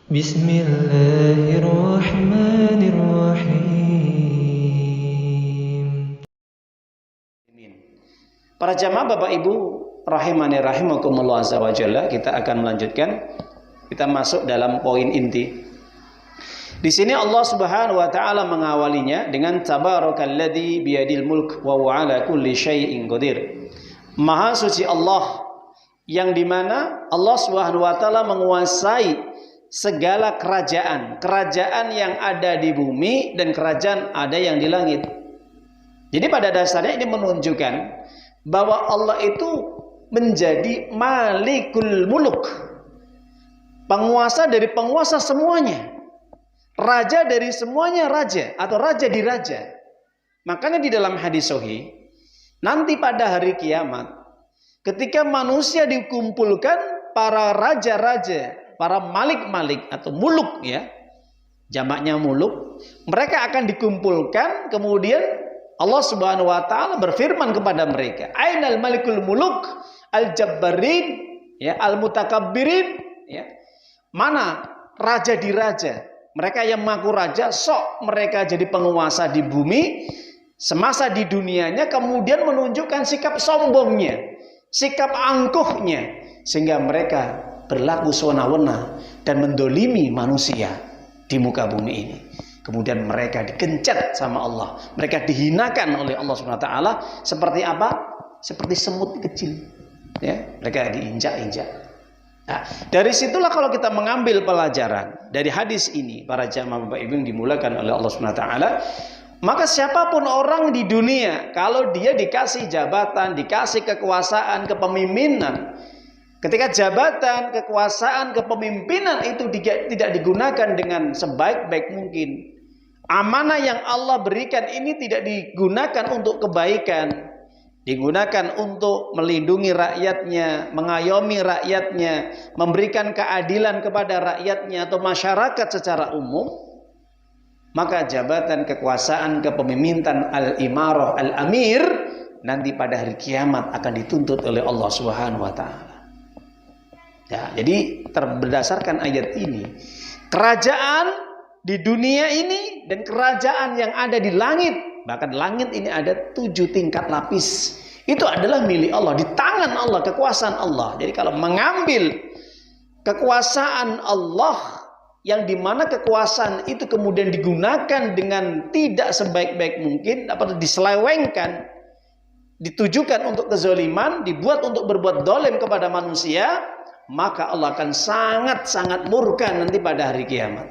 Bismillahirrahmanirrahim. Para jamaah Bapak Ibu rahimani rahimakumullah azza wa jalla, kita akan melanjutkan. Kita masuk dalam poin inti. Di sini Allah Subhanahu wa taala mengawalinya dengan tabarakalladzi biyadil mulk wa huwa ala kulli syai'in qadir. Maha suci Allah yang dimana Allah Subhanahu wa taala menguasai segala kerajaan yang ada di bumi dan kerajaan ada yang di langit. Jadi pada dasarnya ini menunjukkan bahwa Allah itu menjadi malikul muluk, penguasa dari penguasa semuanya, raja dari semuanya raja atau raja di raja. Makanya di dalam hadis sahih, nanti pada hari kiamat ketika manusia dikumpulkan, para raja-raja, para malik-malik atau muluk ya, jamaknya muluk, mereka akan dikumpulkan. Kemudian Allah Subhanahu wa taala berfirman kepada mereka, ainal malikul muluk al-jabbarin ya, al-mutakabbirin ya. Mana raja di raja, mereka yang mengaku raja, sok mereka jadi penguasa di bumi semasa di dunianya, kemudian menunjukkan sikap sombongnya, sikap angkuhnya, sehingga mereka berlaku sewenang-wenang dan mendolimi manusia di muka bumi ini. Kemudian mereka digencat sama Allah, mereka dihinakan oleh Allah Subhanahu wa taala. Seperti apa? Seperti semut kecil ya, mereka diinjak-injak. Nah, dari situlah kalau kita mengambil pelajaran dari hadis ini, para jamaah Bapak Ibu yang dimulakan oleh Allah Subhanahu wa taala, maka siapapun orang di dunia, kalau dia dikasih jabatan, dikasih kekuasaan, kepemimpinan, ketika jabatan, kekuasaan, kepemimpinan itu tidak digunakan dengan sebaik-baik mungkin, amanah yang Allah berikan ini tidak digunakan untuk kebaikan, digunakan untuk melindungi rakyatnya, mengayomi rakyatnya, memberikan keadilan kepada rakyatnya atau masyarakat secara umum, maka jabatan, kekuasaan, kepemimpinan al-imarah, al-amir nanti pada hari kiamat akan dituntut oleh Allah Subhanahu wa taala. Ya, jadi berdasarkan ayat ini, kerajaan di dunia ini dan kerajaan yang ada di langit, bahkan langit ini ada 7 tingkat lapis, itu adalah milik Allah, di tangan Allah, kekuasaan Allah. Jadi kalau mengambil kekuasaan Allah, yang dimana kekuasaan itu kemudian digunakan dengan tidak sebaik-baik mungkin, atau diselewengkan, ditujukan untuk kezaliman, dibuat untuk berbuat dolim kepada manusia, maka Allah akan sangat-sangat murka nanti pada hari kiamat.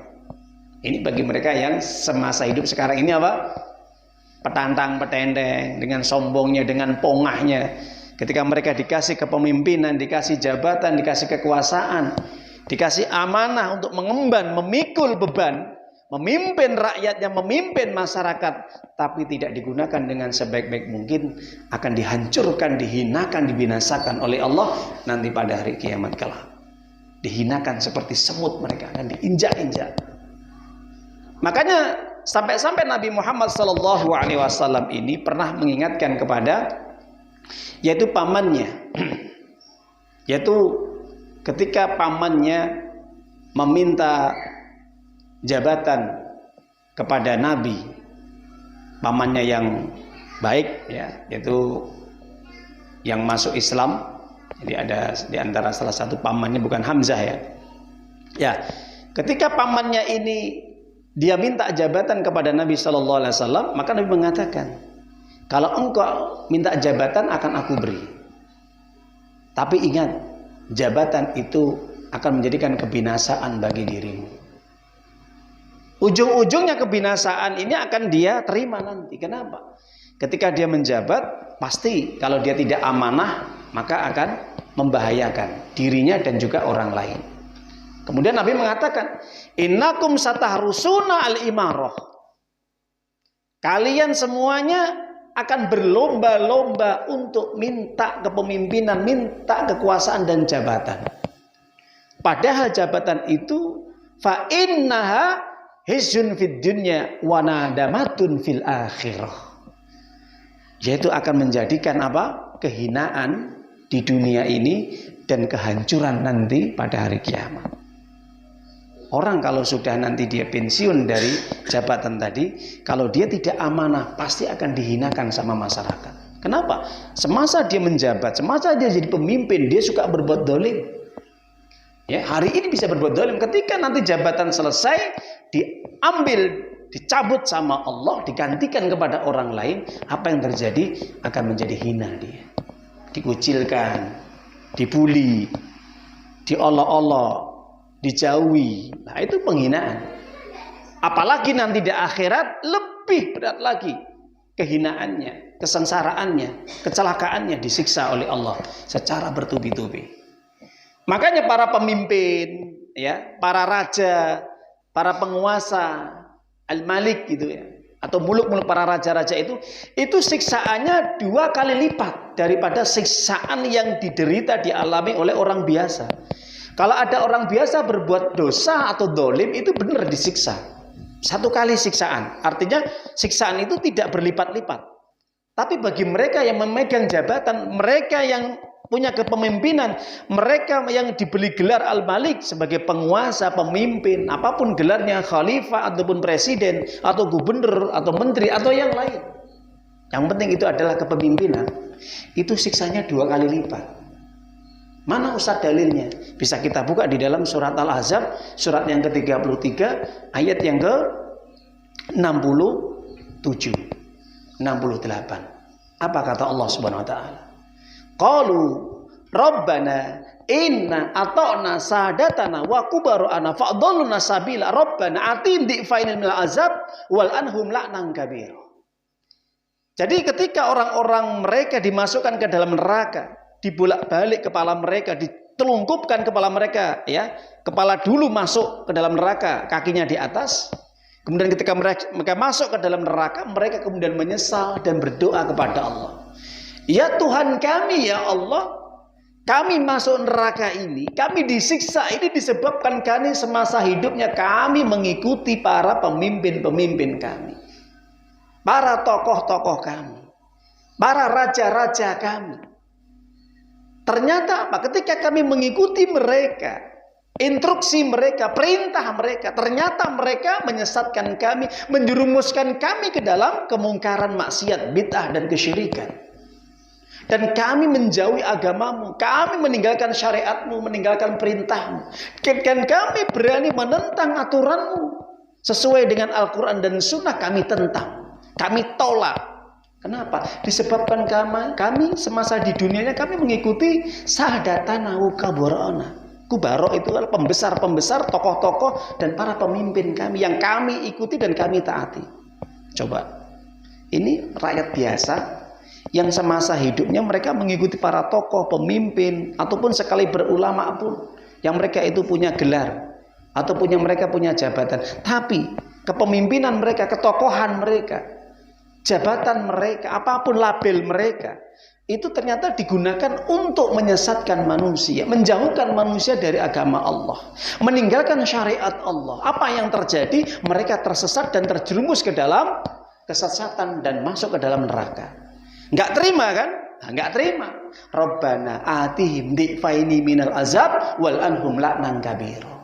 Ini bagi mereka yang semasa hidup sekarang ini apa? Petantang petendeng, dengan sombongnya, dengan pongahnya. Ketika mereka dikasih kepemimpinan, dikasih jabatan, dikasih kekuasaan, dikasih amanah untuk mengemban, memikul beban, memimpin rakyatnya, memimpin masyarakat, tapi tidak digunakan dengan sebaik-baik mungkin, akan dihancurkan, dihinakan, dibinasakan oleh Allah nanti pada hari kiamat kelak. Dihinakan seperti semut, mereka akan diinjak-injak. Makanya sampai-sampai Nabi Muhammad SAW ini pernah mengingatkan kepada, yaitu pamannya, yaitu ketika pamannya meminta jabatan kepada Nabi, pamannya yang baik ya, yaitu yang masuk Islam. Jadi ada di antara salah satu pamannya, bukan Hamzah ya. Ya, ketika pamannya ini dia minta jabatan kepada Nabi Shallallahu Alaihi Wasallam, maka Nabi mengatakan, kalau engkau minta jabatan akan aku beri, tapi ingat, jabatan itu akan menjadikan kebinasaan bagi dirimu. Ujung-ujungnya kebinasaan ini akan dia terima nanti. Kenapa? Ketika dia menjabat, pasti kalau dia tidak amanah, maka akan membahayakan dirinya dan juga orang lain. Kemudian Nabi mengatakan, innakum satahrusuna al-imarah. Kalian semuanya akan berlomba-lomba untuk minta kepemimpinan, minta kekuasaan dan jabatan. Padahal jabatan itu fa innaha hisyun fid dunya wa nadamatun fil akhirah. Yaitu akan menjadikan apa? Kehinaan di dunia ini dan kehancuran nanti pada hari kiamat. Orang kalau sudah nanti dia pensiun dari jabatan tadi, kalau dia tidak amanah, pasti akan dihinakan sama masyarakat. Kenapa? Semasa dia menjabat, semasa dia jadi pemimpin, dia suka berbuat dolim. Ya, hari ini bisa berbuat dolim. Ketika nanti jabatan selesai, diambil, dicabut sama Allah, digantikan kepada orang lain, apa yang terjadi? Akan menjadi hina dia. Dikucilkan, dibuli, diolok-olok, dijauhi. Nah, itu penghinaan. Apalagi nanti di akhirat lebih berat lagi kehinaannya, kesengsaraannya, kecelakaannya, disiksa oleh Allah secara bertubi-tubi. Makanya para pemimpin, ya, para raja, para penguasa, al-malik gitu ya, atau muluk-muluk para raja-raja itu siksaannya 2 kali lipat daripada siksaan yang diderita dialami oleh orang biasa. Kalau ada orang biasa berbuat dosa atau dolim, itu benar disiksa. 1 kali siksaan. Artinya siksaan itu tidak berlipat-lipat. Tapi bagi mereka yang memegang jabatan, mereka yang punya kepemimpinan, mereka yang diberi gelar al-malik sebagai penguasa, pemimpin, apapun gelarnya, khalifah ataupun presiden atau gubernur atau menteri atau yang lain. Yang penting itu adalah kepemimpinan. Itu siksanya 2 kali lipat. Mana Ustaz dalilnya? Bisa kita buka di dalam surat Al-Ahzab, surat yang ke-33, ayat yang ke-67, 68. Apa kata Allah Subhanahu wa taala? Qalu Rabbana inna ata'na sadatana wa kubara'ana fa'dalluna sabila Rabbana atim di'fainil minal azab wal anhum la'nan kabira. Jadi ketika orang-orang mereka dimasukkan ke dalam neraka, dibolak-balik kepala mereka, ditelungkupkan kepala mereka, ya, kepala dulu masuk ke dalam neraka, kakinya di atas. Kemudian ketika mereka masuk ke dalam neraka, mereka kemudian menyesal dan berdoa kepada Allah. Ya Tuhan kami, ya Allah, kami masuk neraka ini, kami disiksa ini disebabkan kami semasa hidupnya kami mengikuti para pemimpin-pemimpin kami, para tokoh-tokoh kami, para raja-raja kami. Ternyata apa? Ketika kami mengikuti mereka, instruksi mereka, perintah mereka, ternyata mereka menyesatkan kami, menjerumuskan kami ke dalam kemungkaran, maksiat, bid'ah dan kesyirikan. Dan kami menjauhi agamamu, kami meninggalkan syariatmu, meninggalkan perintahmu. Dan kami berani menentang aturanmu. Sesuai dengan Al-Quran dan Sunnah kami tentang, kami tolak. Kenapa? Disebabkan kami semasa di dunianya kami mengikuti sahadatana wa kubara'ana. Kubaro itu adalah pembesar-pembesar, tokoh-tokoh dan para pemimpin kami yang kami ikuti dan kami taati. Coba, ini rakyat biasa yang semasa hidupnya mereka mengikuti para tokoh, pemimpin, ataupun sekali berulama pun yang mereka itu punya gelar atau mereka punya jabatan. Tapi kepemimpinan mereka, ketokohan mereka, jabatan mereka, apapun label mereka, itu ternyata digunakan untuk menyesatkan manusia, menjauhkan manusia dari agama Allah, meninggalkan syariat Allah. Apa yang terjadi? Mereka tersesat dan terjerumus ke dalam kesesatan dan masuk ke dalam neraka. Nggak terima kan? Nggak terima. Rabbana atihim di'faini minal azab wal anhum la'nan kabira.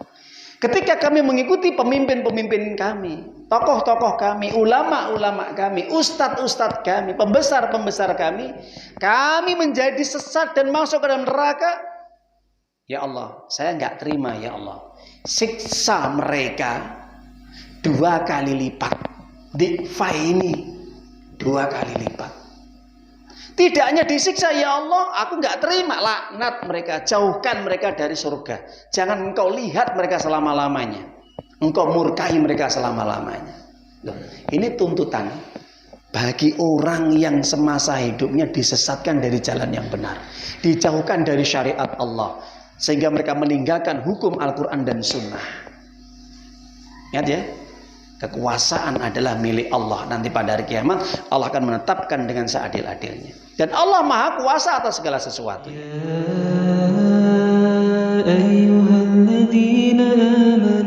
Ketika kami mengikuti pemimpin-pemimpin kami, tokoh-tokoh kami, ulama-ulama kami, ustadz-ustadz kami, pembesar-pembesar kami menjadi sesat dan masuk ke dalam neraka. Ya Allah, saya nggak terima ya Allah. Siksa mereka 2 kali lipat. Di'faini 2 kali lipat. Tidak hanya disiksa, ya Allah, aku nggak terima, laknat mereka, jauhkan mereka dari surga. Jangan engkau lihat mereka selama-lamanya, engkau murkai mereka selama-lamanya. Loh, ini tuntutan bagi orang yang semasa hidupnya disesatkan dari jalan yang benar, dijauhkan dari syariat Allah, sehingga mereka meninggalkan hukum Al-Quran dan Sunnah. Ingat ya, kekuasaan adalah milik Allah. Nanti pada hari kiamat Allah akan menetapkan dengan seadil-adilnya. Dan Allah Maha Kuasa atas segala sesuatu. Ya ayyuhalladzina amanu